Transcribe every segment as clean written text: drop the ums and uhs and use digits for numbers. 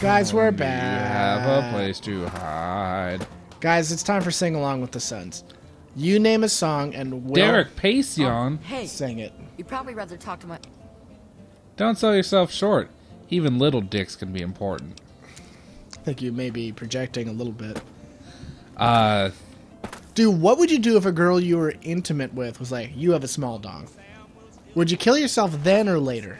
Guys, we're We back. have a place to hide. Guys, it's time for Sing Along with the Suns. You name a song and we'll Derek Pacion. Hey, sing it. you'd probably rather talk to my... Don't sell yourself short. Even little dicks can be important. I think you may be projecting a little bit. Uh, Dude, what would you do if a girl you were intimate with was like, you have a small dong? Would you kill yourself then or later?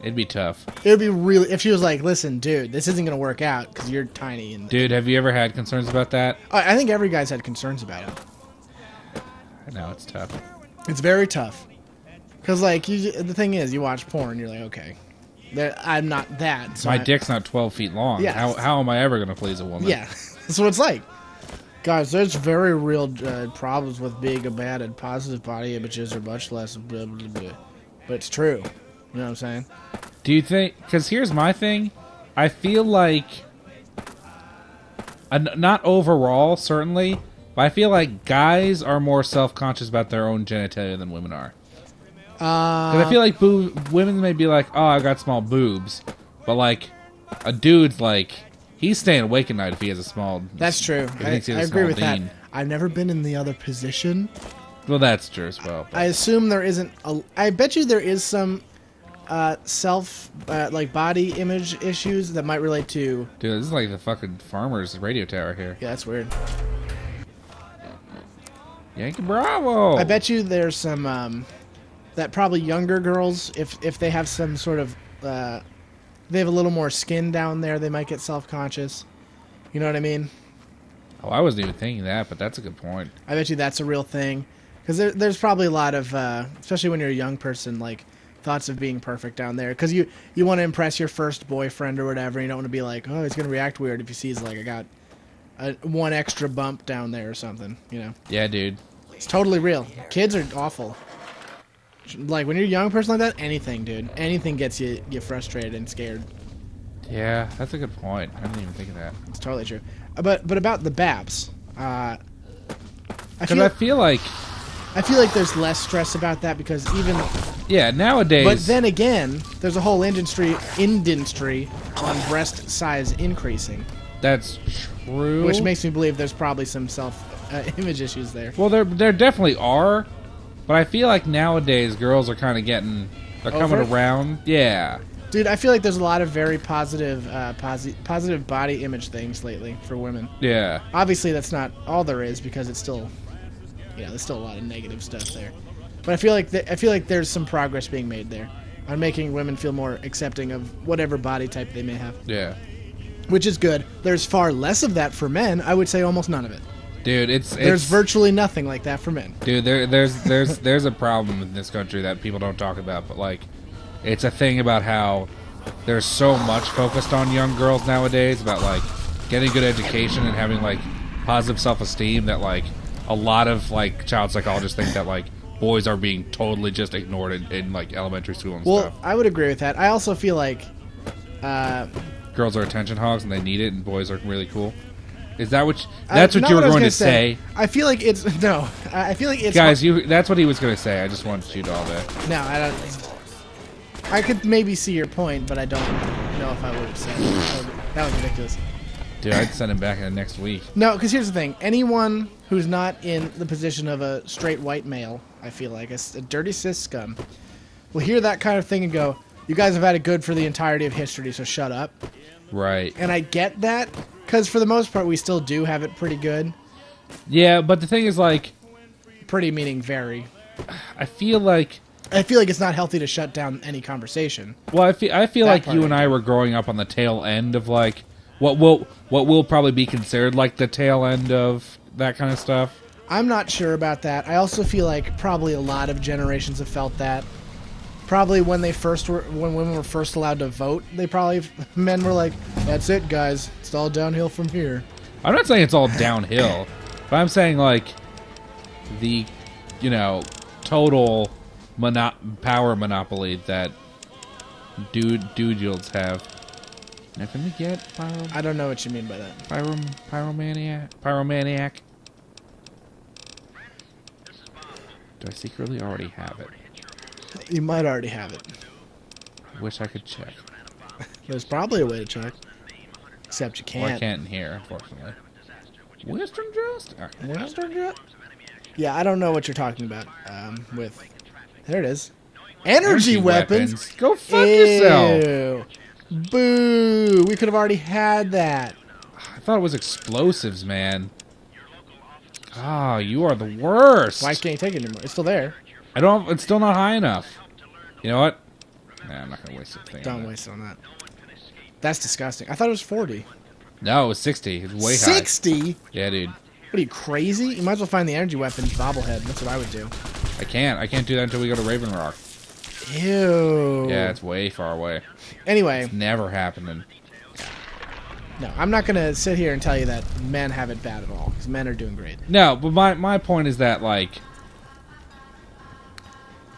it'd be tough. It would be really... If she was like, listen, dude, this isn't going to work out because you're tiny. And Dude, have you ever had concerns about that? I think every guy's had concerns about it. I know, it's tough. It's very tough. Because, like, the thing is, you watch porn, you're like, okay, I'm not that. So My dick's not 12 feet long. Yeah. How am I ever going to please a woman? Yeah, that's what it's like. Guys, there's very real problems with being a bad and positive body images are much less blah, blah, blah. But it's true. You know what I'm saying? Do you think... Because here's my thing. I feel like... not overall, certainly, but I feel like guys are more self-conscious about their own genitalia than women are. Because I feel like women may be like, oh, I got small boobs. But, like, a dude's like... He's staying awake at night if he has a small... That's true. if he I thinks he has a agree small with that. deen. I've never been in the other position. Well, that's true as well. I assume there isn't... I bet you there is some like, body image issues that might relate to... Dude, this is like the fucking farmer's radio tower here. Yeah, that's weird. Yankee Bravo! I bet you there's some... that probably younger girls, if they have some sort of... they have a little more skin down there, they might get self-conscious. You know what I mean? Oh, I wasn't even thinking that, but that's a good point. I bet you that's a real thing. Because there's probably a lot of, especially when you're a young person, like, thoughts of being perfect down there. Because you want to impress your first boyfriend or whatever. You don't want to be like, oh, he's going to react weird if he sees, like, I got one extra bump down there or something, you know? Yeah, dude. It's totally real. Kids are awful. Like, when you're a young person like that, anything, dude. Anything gets you frustrated and scared. Yeah, that's a good point. I didn't even think of that. It's totally true. But about the BAPS, I feel like... there's less stress about that because even... Yeah, nowadays... But then again, there's a whole industry on breast size increasing. That's true. Which makes me believe there's probably some self-image issues there. Well, there definitely are. But I feel like nowadays girls are kind of getting... They're coming around. Yeah. Dude, I feel like there's a lot of very positive body image things lately for women. Yeah. Obviously, that's not all there is because it's still... there's still a lot of negative stuff there. But I feel like there's some progress being made there on making women feel more accepting of whatever body type they may have. Yeah. Which is good. There's far less of that for men. I would say almost none of it. Dude, there's virtually nothing like that for men. Dude, there's a problem in this country that people don't talk about, but like, it's a thing about how there's so much focused on young girls nowadays about like getting good education and having like positive self-esteem that like a lot of like child psychologists think that like boys are being totally just ignored in like elementary school and stuff. Well, I would agree with that. I also feel like girls are attention hogs and they need it, and boys are really cool. Is that what? That's what you were going to say? I feel like it's no. I feel like it's guys. That's what he was going to say. I just wanted you to all that. No, I don't. I could maybe see your point, but I don't know if I would have said it. That was ridiculous. Dude, I'd send him back in the next week. No, because here's the thing. Anyone who's not in the position of a straight white male, I feel like, a dirty cis scum, will hear that kind of thing and go, you guys have had it good for the entirety of history, so shut up. Right. And I get that, because for the most part, we still do have it pretty good. Yeah, but the thing is, like... Pretty meaning very. I feel like it's not healthy to shut down any conversation. Well, I feel like you and I were growing up on the tail end of, like, what will probably be considered, like, the tail end of that kind of stuff. I'm not sure about that. I also feel like probably a lot of generations have felt that. Probably when women were first allowed to vote, men were like, that's it, guys. It's all downhill from here. I'm not saying it's all downhill, but I'm saying, like, the, total power monopoly that dude yields have. Now, can we get I don't know what you mean by that. Pyromaniac? Do I secretly already have it? You might already have it. Wish I could check. There's probably a way to check. Except you can't. Well, I can't in here, unfortunately. Western Just? Western Just? Yeah, I don't know what you're talking about. With... There it is. Energy weapons? Go fuck yourself. Ew. Boo! We could have already had that. I thought it was explosives, man. Ah, you are the worst. Why can't you take it anymore? It's still there. I don't. It's still not high enough. You know what? Nah, I'm not gonna waste the thing. Don't waste it on that. That's disgusting. I thought it was 40. No, it was 60. It's way 60? high. Yeah, dude. What are you, crazy? You might as well find the energy weapons bobblehead. That's what I would do. I can't. I can't do that until we go to Raven Rock. Ew. Yeah, it's way far away. Anyway. It's never happening. No, I'm not going to sit here and tell you that men have it bad at all, because men are doing great. No, but my point is that, like,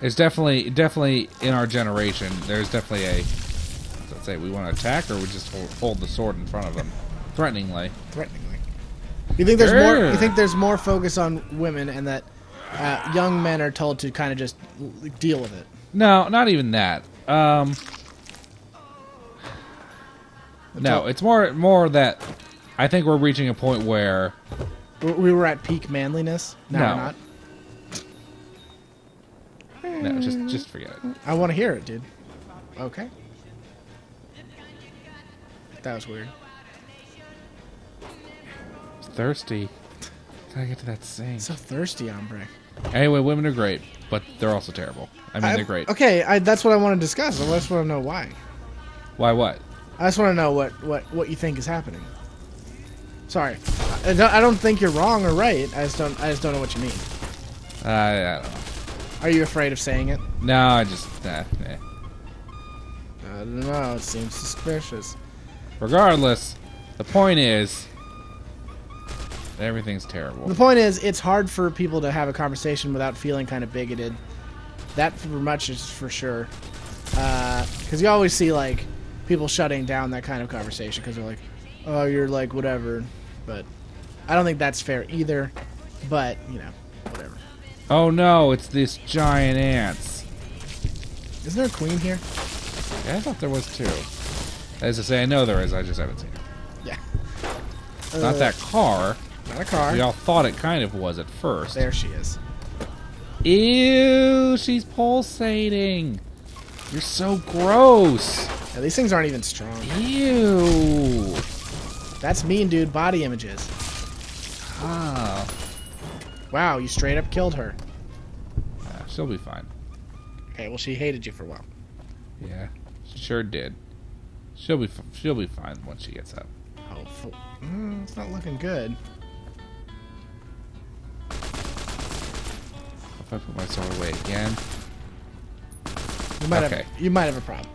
there's definitely in our generation, there's definitely a, let's say, we want to attack, or we just hold the sword in front of them, threateningly. Threateningly. You think there's more? You think there's more focus on women, and that young men are told to kind of just deal with it? No, not even that. No, it's more that I think we're reaching a point where we were at peak manliness. No, we're not. No, just forget it. I want to hear it, dude. Okay. That was weird. It's thirsty. Gotta get to that sink. So thirsty, hombre. Anyway, women are great, but they're also terrible. I mean, they're great. Okay, that's what I want to discuss. I just want to know why. Why what? I just want to know what you think is happening. Sorry, I don't think you're wrong or right. I just don't know what you mean. I don't know. Are you afraid of saying it? No, I just I don't know. It seems suspicious. Regardless, the point is everything's terrible. The point is, it's hard for people to have a conversation without feeling kind of bigoted. That for much is for sure. Because you always see like people shutting down that kind of conversation because they're like, "Oh, you're like whatever." But I don't think that's fair either. But you know, whatever. Oh no, it's this giant ants. Isn't there a queen here? Yeah, I thought there was too. As I say, I know there is. I just haven't seen it. Yeah. Not that car. Not a car. We all thought it kind of was at first. There she is. Ew, she's pulsating. You're so gross. Yeah, these things aren't even strong. Ew. That's mean, dude. Body images. Ah. Wow, you straight up killed her. She'll be fine. Okay, well, she hated you for a while. Yeah, she sure did. She'll be fine once she gets up. Oh, it's not looking good. If I put my sword away again. You might have a problem.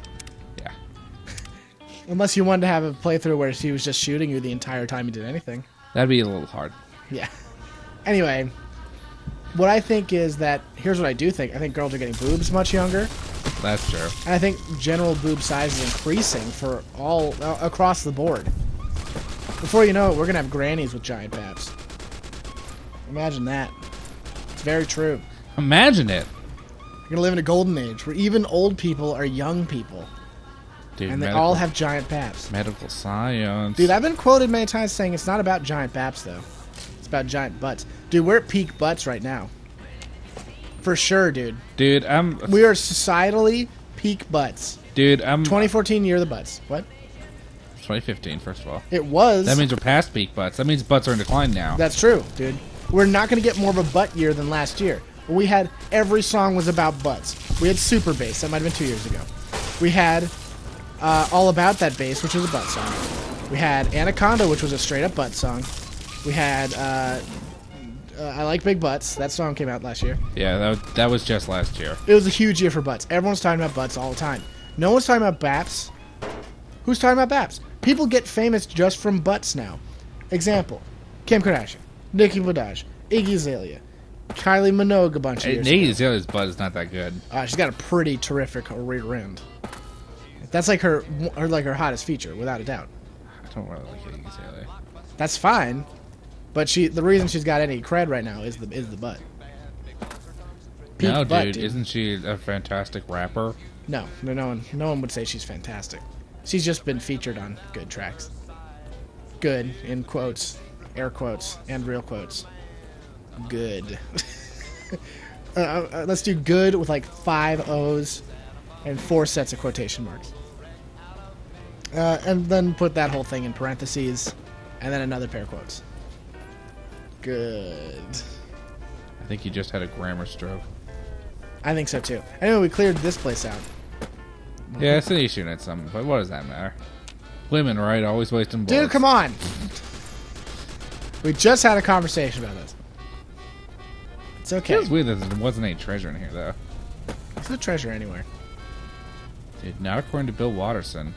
Yeah. Unless you wanted to have a playthrough where she was just shooting you the entire time you did anything. That'd be a little hard. Yeah. Anyway, what I think is that, here's what I do think. I think girls are getting boobs much younger. That's true. And I think general boob size is increasing for all, across the board. Before you know it, we're going to have grannies with giant babs. Imagine that. It's very true. Imagine it. We're going to live in a golden age where even old people are young people. Dude, and they all have giant babs. Medical science. Dude, I've been quoted many times saying it's not about giant babs, though. It's about giant butts. Dude, we're at peak butts right now. For sure, dude. Dude, We are societally peak butts. Dude, 2014 year of the butts. What? 2015, first of all. It was. That means we're past peak butts. That means butts are in decline now. That's true, dude. We're not going to get more of a butt year than last year. We had every song was about butts. We had Super Bass. That might have been 2 years ago. We had All About That Bass, which was a butt song. We had Anaconda, which was a straight up butt song. We had I Like Big Butts. That song came out last year. Yeah, that was just last year. It was a huge year for butts. Everyone's talking about butts all the time. No one's talking about baps. Who's talking about baps? People get famous just from butts now. Example: Kim Kardashian, Nicki Minaj, Iggy Azalea, Kylie Minogue a bunch of years ago. Iggy Azalea's butt is not that good. She's got a pretty terrific rear end. That's like her hottest feature, without a doubt. I don't really like Iggy Azalea. That's fine, but the reason she's got any cred right now is the butt. Peak No, butt, dude, isn't she a fantastic rapper? No one would say she's fantastic. She's just been featured on good tracks. Good, in quotes, air quotes, and real quotes. Good. Let's do good with like 5 O's and 4 sets of quotation marks. And then put that whole thing in parentheses, and then another pair of quotes. Good. I think you just had a grammar stroke. I think so too. Anyway, we cleared this place out. Yeah, it's an issue at something, but what does that matter? Women, right? Always wasting bullets. Dude, come on! We just had a conversation about this. It's okay. Feels weird that there wasn't any treasure in here, though. There's no treasure anywhere. Dude, not according to Bill Watterson.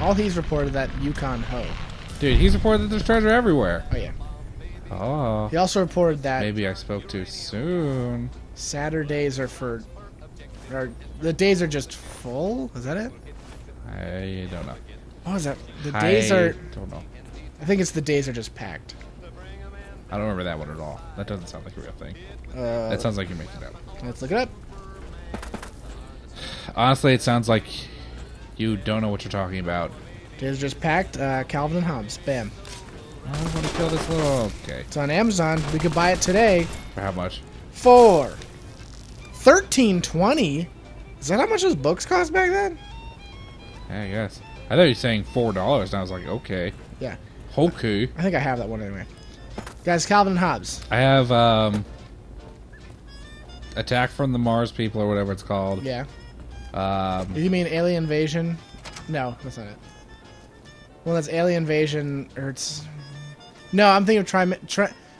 All he's reported that Yukon Ho. Dude, he's reported that there's treasure everywhere. Oh, yeah. Oh. He also reported that Maybe I spoke too soon. Saturdays are for... Or the days are just full? Is that it? I don't know. What was that? The days are... I don't know. I think it's the days are just packed. I don't remember that one at all. That doesn't sound like a real thing. That sounds like you're making it up. Let's look it up. Honestly, it sounds like you don't know what you're talking about. Days are just packed. Calvin and Hobbes. Bam. I want to kill this little... Okay. It's on Amazon. We could buy it today For how much? for $13.20. Is that how much those books cost back then? Yeah, I guess. I thought you were saying $4, and I was like, okay. Yeah. Okay. I think I have that one anyway. Guys, Calvin and Hobbes. I have, Attack from the Mars People, or whatever it's called. Yeah. You mean Alien Invasion? No, that's not it. Well, that's Alien Invasion, or it's... No, I'm thinking of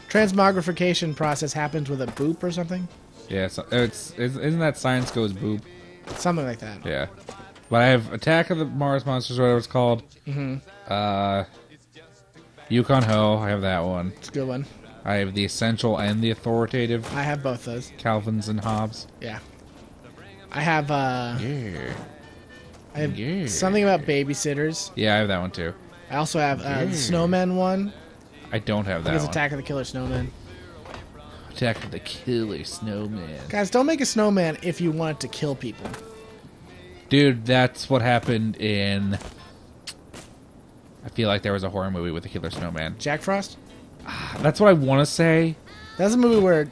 transmogrification process happens with a boop or something. Yeah, isn't that Science Goes Boop? Something like that. Yeah. But I have Attack of the Mars Monsters, whatever it's called. Mm-hmm. Yukon Ho, I have that one. It's a good one. I have the Essential and the Authoritative. I have both those. Calvins and Hobbes. Yeah. I have, Yeah. I have Yeah. something about babysitters. Yeah, I have that one too. I also have the Snowman one. I don't have I that think it's one. Attack of the Killer Snowman. Attack of the Killer Snowman. Guys, don't make a snowman if you want it to kill people. Dude, that's what happened in... I feel like there was a horror movie with a killer snowman. Jack Frost? That's what I want to say. That's a movie where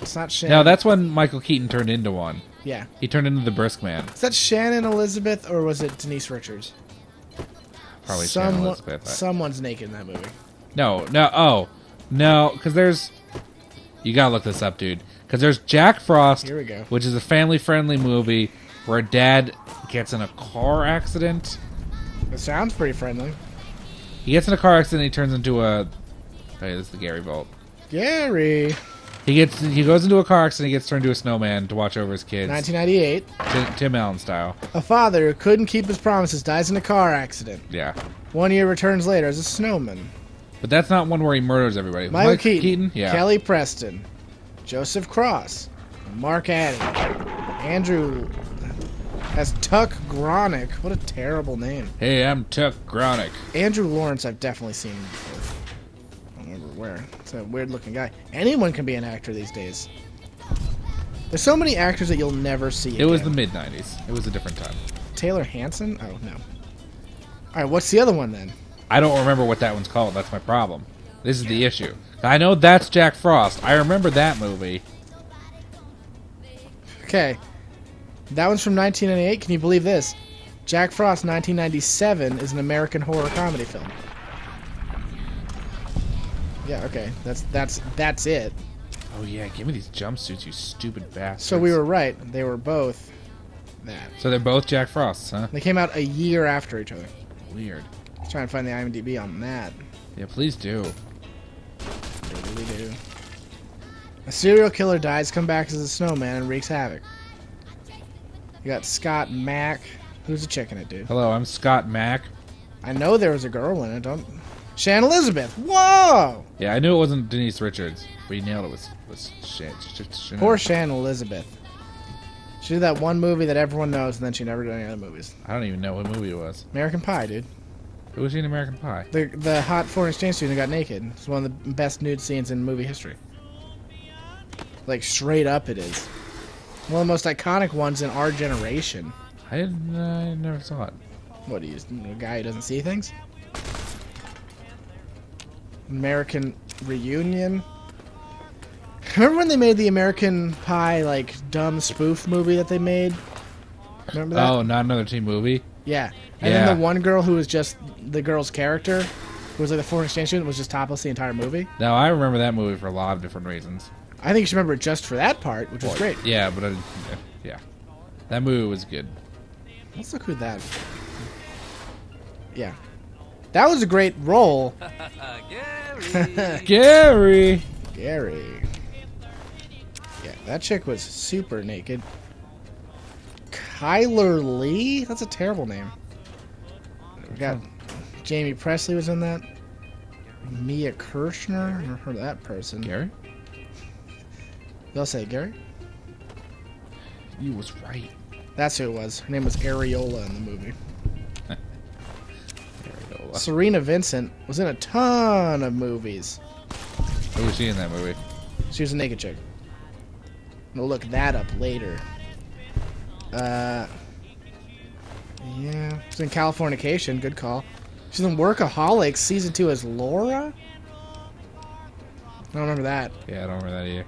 it's not Shannon. No, that's when Michael Keaton turned into one. Yeah. He turned into the Brisk Man. Is that Shannon Elizabeth or was it Denise Richards? Probably Shannon Elizabeth. Someone's naked in that movie. No, because there's... You gotta look this up, dude. Because there's Jack Frost, Here we go. which is a family-friendly movie where a dad gets in a car accident. It sounds pretty friendly. He gets in a car accident and he turns into a... Hey, this is the Gary Bolt. Gary. He goes into a car accident, he gets turned into a snowman to watch over his kids. 1998. Tim Allen style. A father who couldn't keep his promises dies in a car accident. Yeah. 1 year returns later as a snowman. But that's not one where he murders everybody. Michael Keaton. Yeah. Kelly Preston. Joseph Cross. Mark Addy. Andrew... as Tuck Gronick. What a terrible name. Hey, I'm Tuck Gronick. Andrew Lawrence I've definitely seen before. I don't remember where. It's a weird looking guy. Anyone can be an actor these days. There's so many actors that you'll never see again. It was the mid-90s. It was a different time. Taylor Hanson? Oh, no. Alright, what's the other one then? I don't remember what that one's called. That's my problem. This is the issue. I know that's Jack Frost. I remember that movie. Okay. That one's from 1998. Can you believe this? Jack Frost 1997 is an American horror comedy film. Yeah, okay. That's it. Oh, yeah. Give me these jumpsuits, you stupid bastards. So we were right. They were both that. So they're both Jack Frosts, huh? They came out a year after each other. Weird. Let's try and find the IMDb on that. Yeah, please do. Do. A serial killer dies, come back as a snowman, and wreaks havoc. You got Scott Mack. Who's the chick in it, dude? Hello, I'm Scott Mack. I know there was a girl in it. Don't. Shannon Elizabeth. Whoa! Yeah, I knew it wasn't Denise Richards, but you nailed it. Was Poor Shannon Elizabeth. She did that one movie that everyone knows, and then she never did any other movies. I don't even know what movie it was. American Pie, dude. Who was she in American Pie? The hot foreign exchange student who got naked. It's one of the best nude scenes in movie history. Like, straight up it is. One of the most iconic ones in our generation. I never saw it. What are you, a guy who doesn't see things? American Reunion. Remember when they made the American Pie, like, dumb spoof movie that they made? Remember that? Oh, not another teen movie? Yeah. And then the one girl who was just the girl's character, who was like the foreign exchange student, was just topless the entire movie. No, I remember that movie for a lot of different reasons. I think you should remember it just for that part, which was great. Yeah, but yeah. That movie was good. Let's look who that. Yeah. That was a great role. Gary! Gary. Yeah, that chick was super naked. Kyler Lee? That's a terrible name. We got Jamie Presley was in that. Mia Kirshner? Never heard of that person. Gary? They'll say Gary? You was right. That's who it was. Her name was Areola in the movie. Areola. Serena Vincent was in a ton of movies. Who was she in that movie? She was a naked chick. I'm gonna look that up later. Yeah, she's in Californication. Good call. She's in Workaholics season 2 as Laura. I don't remember that. Yeah, I don't remember that either.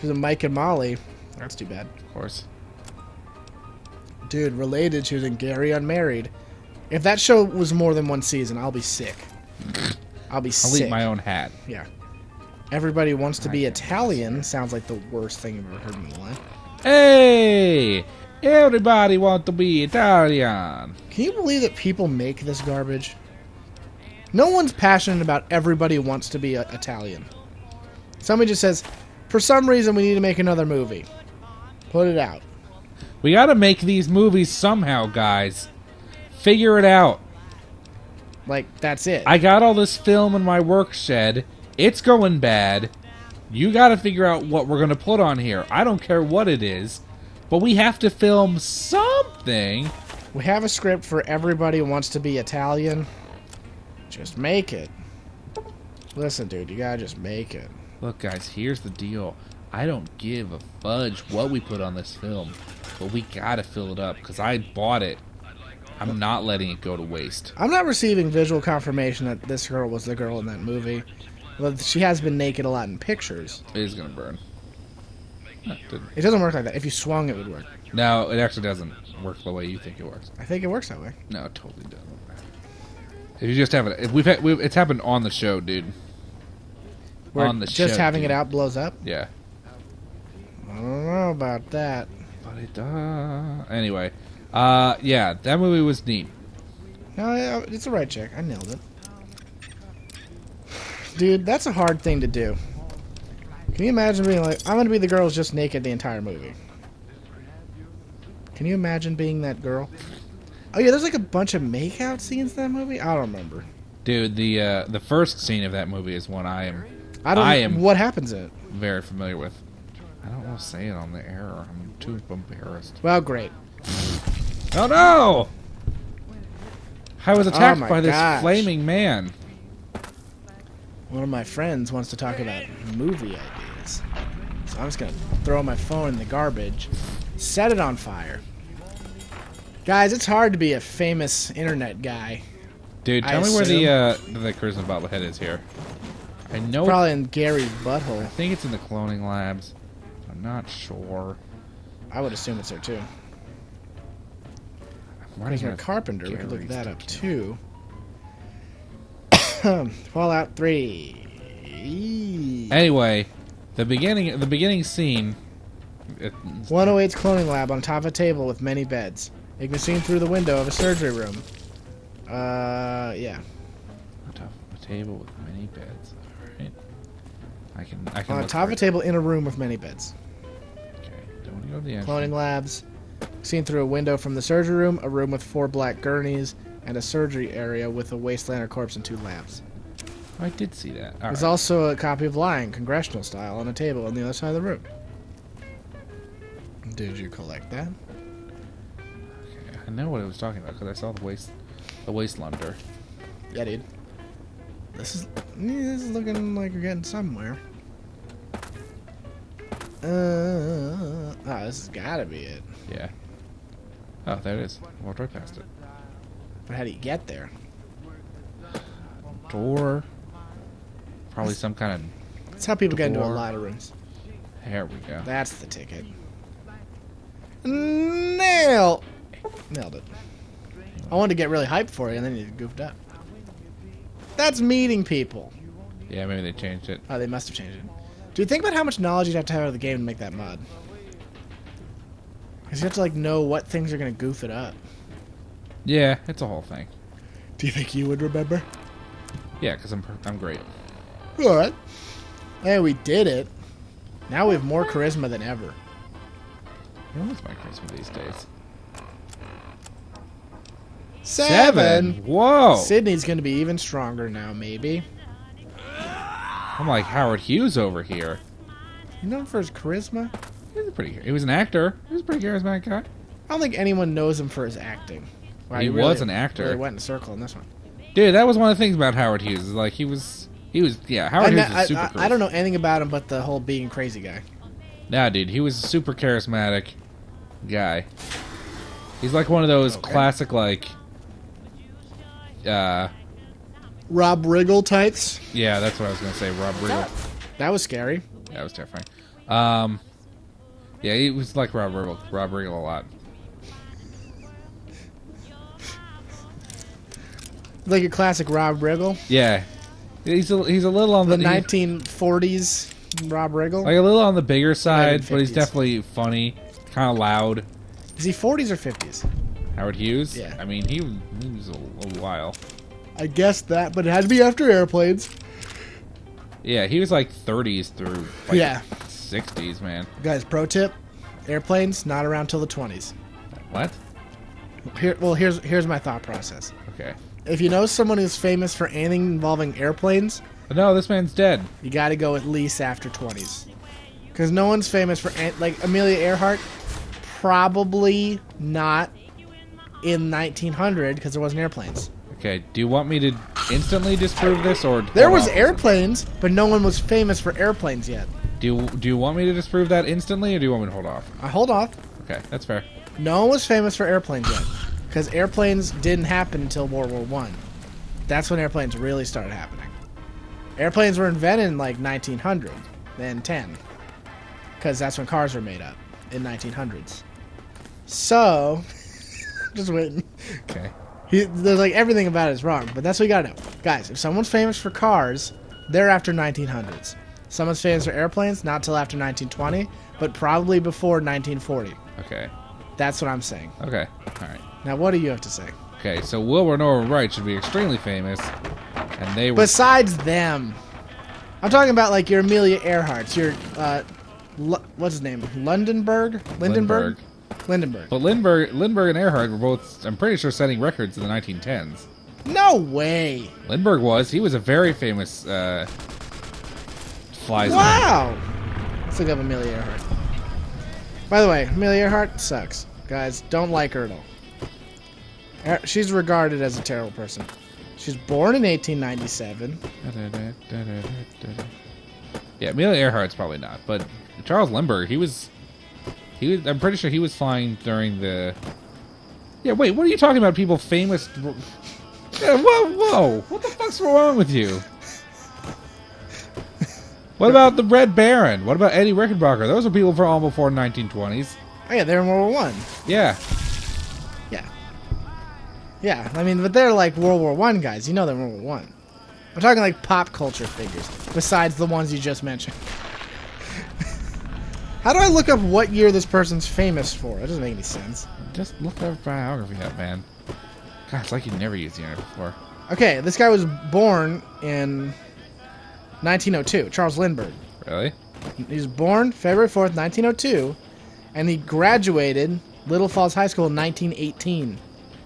She's in Mike and Molly. That's too bad. Of course. Dude, related. She was in Gary Unmarried. If that show was more than one season, I'll be sick. I'll I'll eat my own hat. Yeah. Everybody Wants to Be Italian sounds like the worst thing I've ever heard in my life. Hey! Everybody want to be Italian. Can you believe that people make this garbage? No one's passionate about Everybody Wants to Be Italian. Somebody just says, for some reason we need to make another movie. Put it out. We gotta make these movies somehow, guys. Figure it out. Like, that's it. I got all this film in my work shed. It's going bad. You gotta figure out what we're gonna put on here. I don't care what it is, but we have to film something. We have a script for Everybody Wants to Be Italian. Just make it. Listen, dude, you gotta just make it. Look, guys, here's the deal. I don't give a fudge what we put on this film, but we gotta fill it up, because I bought it. I'm not letting it go to waste. I'm not receiving visual confirmation that this girl was the girl in that movie. Well, she has been naked a lot in pictures. It is gonna burn. It doesn't work like that. If you swung, it would work. No, it actually doesn't work the way you think it works. I think it works that way. No, it totally doesn't. If you just have it, it's happened on the show, dude. Where On the just show, having dude. it out blows up? Yeah. I don't know about that. But it does. Anyway, yeah, that movie was neat. No, it's the right check. I nailed it. Dude, that's a hard thing to do. Can you imagine being like, I'm going to be the girl who's just naked the entire movie? Can you imagine being that girl? Oh yeah, there's like a bunch of makeout scenes in that movie? I don't remember. Dude, the first scene of that movie is one I am What happens in it? very familiar with. I don't want to say it on the air. I'm too embarrassed. Well, great. Oh no! I was attacked my by this gosh. flaming man. One of my friends wants to talk about movie ideas. So I'm just going to throw my phone in the garbage, set it on fire. Guys, it's hard to be a famous internet guy. Dude, tell me where the charisma bobblehead is here. I know Probably in Gary's I butthole. think it's in the cloning labs. I'm not sure. I would assume it's there too. I'm running You're a out of carpenter. We could look Gary's that to up kill. too. Fallout 3. Anyway, the beginning scene. 108's cloning lab on top of a table with many beds. You can be seen through the window of a surgery room. Yeah. On top of a table with many beds. Alright. I can On look top of for a it. table in a room with many beds. Okay, don't want to go to the end. Cloning labs. Seen through a window from the surgery room, a room with 4 black gurneys, and a surgery area with a Wastelander corpse and 2 labs. I did see that. All There's right. also a copy of Lying, congressional style, on a table on the other side of the room. Did you collect that? Okay, I know what I was talking about because I saw the Wastelander. Yeah, dude. This is looking like you're getting somewhere. Oh, this has got to be it. Yeah. Oh, there it is. Walked right past it. But how do you get there? Door. Probably some kind of... That's how people get into a Door. lot of rooms. There we go. That's the ticket. Nailed it. I wanted to get really hyped for you, and then you goofed up. That's meeting people. Yeah, maybe they changed it. Oh, they must have changed it. Dude, think about how much knowledge you'd have to have of the game to make that mod. Because you have to, like, know what things are going to goof it up. Yeah, it's a whole thing. Do you think you would remember? Yeah, because I'm great. Alright. Hey, we did it. Now we have more charisma than ever. You know, what's my charisma these days? 7! Whoa! Sydney's going to be even stronger now, maybe. I'm like Howard Hughes over here. You know him for his charisma? He was an actor. He was a pretty charismatic guy. I don't think anyone knows him for his acting. Wow, He was an actor. Really went in a circle in this one. Dude, that was one of the things about Howard Hughes. Is like he was yeah, Howard Hughes is super I don't know anything about him but the whole being crazy guy. Nah, dude, he was a super charismatic guy. He's like one of those classic like Rob Riggle types. yeah, that's what I was gonna say, Rob Riggle. That was scary. That was terrifying. Yeah, he was like Rob Riggle a lot. Like a classic Rob Riggle. Yeah. He's a little on The the 1940s Rob Riggle. like a little on the bigger side, but he's 50s. definitely funny, kind of loud. Is he 40s or 50s? Howard Hughes? Yeah. I mean, he was a while. I guessed that, but it had to be after Airplanes. Yeah, he was like 30s through like Yeah. 60s, man. Guys, pro tip. Airplanes, not around till the 20s. What? Here's my thought process. Okay. If you know someone who's famous for anything involving airplanes, But no, this man's dead. you got to go at least after 20s. Because no one's famous for... Like, Amelia Earhart, probably not in 1900 because there wasn't airplanes. Okay, do you want me to instantly disprove this, or... There hold was on? airplanes, but no one was famous for airplanes yet. Do you want me to disprove that instantly, or do you want me to hold off? Hold off. Okay, that's fair. No one was famous for airplanes yet. Because airplanes didn't happen until World War One. That's when airplanes really started happening. Airplanes were invented in like 1900 and 10. Because that's when cars were made up, in 1900s. So, just waiting. Okay. There's like everything about it is wrong, but that's what you gotta know. Guys, if someone's famous for cars, they're after 1900s. Someone's famous for airplanes, not till after 1920, but probably before 1940. Okay. That's what I'm saying. Okay. All right. Now, what do you have to say? Okay, so Wilbur Norman Wright should be extremely famous, and they were... Besides them, I'm talking about like your Amelia Earhart's, your what's his name? Lindenberg. But Lindbergh and Earhart were both, I'm pretty sure, setting records in the 1910s. No way. Lindbergh was. He was a very famous fly zone. Wow. Let's look up Amelia Earhart. By the way, Amelia Earhart sucks. Guys, don't like her at all. She's regarded as a terrible person. She's born in 1897. Yeah, Amelia Earhart's probably not, but Charles Lindbergh, he was. I'm pretty sure he was flying during the. Yeah, wait, what are you talking about? People famous. Yeah, whoa! What the fuck's wrong with you? What about the Red Baron? What about Eddie Rickenbacker? Those were people from all before 1920s. Oh yeah, they're in World War One. Yeah. Yeah, I mean, but they're like World War One guys. You know they're World War One. I'm talking like pop culture figures, besides the ones you just mentioned. How do I look up what year this person's famous for? That doesn't make any sense. Just look their biography up, man. God, it's like you never used the internet before. Okay, this guy was born in 1902, Charles Lindbergh. Really? He was born February 4th, 1902, and he graduated Little Falls High School in 1918.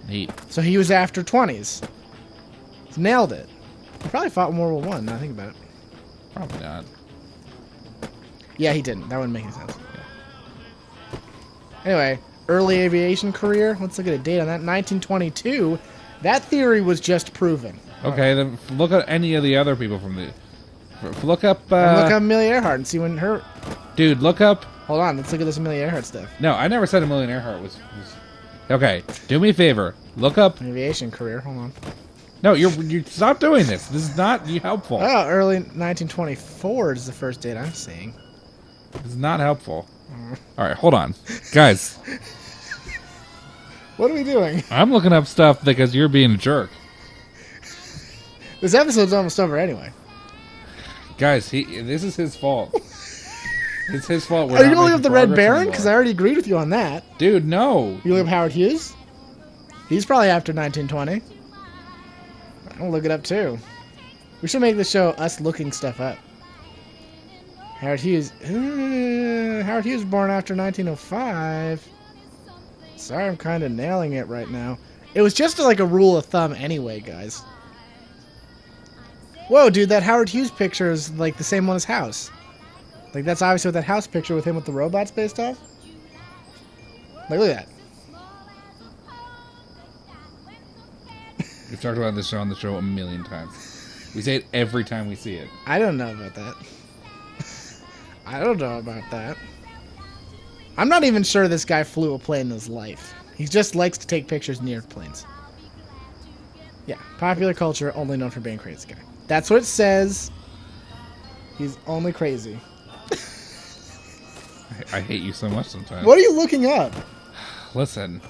Neat. So he was after 20s. He's nailed it. He probably fought in World War One. Now I think about it. Probably not. Yeah, he didn't. That wouldn't make any sense. Anyway, early aviation career. Let's look at a date on that. 1922. That theory was just proven. Okay, then look at any of the other people from the. Look up. Look up Amelia Earhart and see when her. Dude, look up. Hold on, let's look at this Amelia Earhart stuff. No, I never said Amelia Earhart was. Okay, do me a favor. Look up. Aviation career. Hold on. No, you stop doing this. This is not helpful. Oh, early 1924 is the first date I'm seeing. It's not helpful. All right, hold on, guys. What are we doing? I'm looking up stuff because you're being a jerk. This episode's almost over anyway. Guys, this is his fault. It's his fault. Are you looking up the Red Baron? Because I already agreed with you on that. Dude, no. You look up Howard Hughes? He's probably after 1920. I'll look it up too. We should make the show us looking stuff up. Howard Hughes. Howard Hughes was born after 1905. Sorry, I'm kind of nailing it right now. It was just like a rule of thumb anyway, guys. Whoa, dude, that Howard Hughes picture is like the same one as House. Like, that's obviously what that House picture with him with the robots based off. Like, look at that. We've talked about this on the show a million times. We say it every time we see it. I don't know about that. I don't know about that. I'm not even sure this guy flew a plane in his life. He just likes to take pictures near planes. Yeah, popular culture, only known for being a crazy guy. That's what it says. He's only crazy. I hate you so much sometimes. What are you looking up? Listen.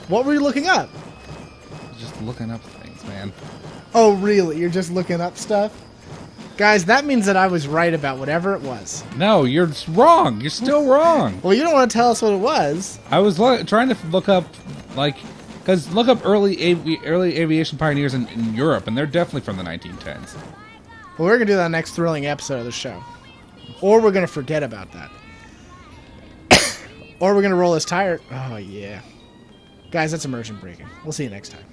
What were you looking up? Just looking up things, man. Oh, really? You're just looking up stuff? Guys, that means that I was right about whatever it was. No, you're wrong. You're still wrong. Well, you don't want to tell us what it was. I was trying to look up, like, because look up early aviation pioneers in Europe, and they're definitely from the 1910s. Well, we're going to do that next thrilling episode of the show. Or we're going to forget about that. Or we're going to roll his tire. Oh, yeah. Guys, that's immersion breaking. We'll see you next time.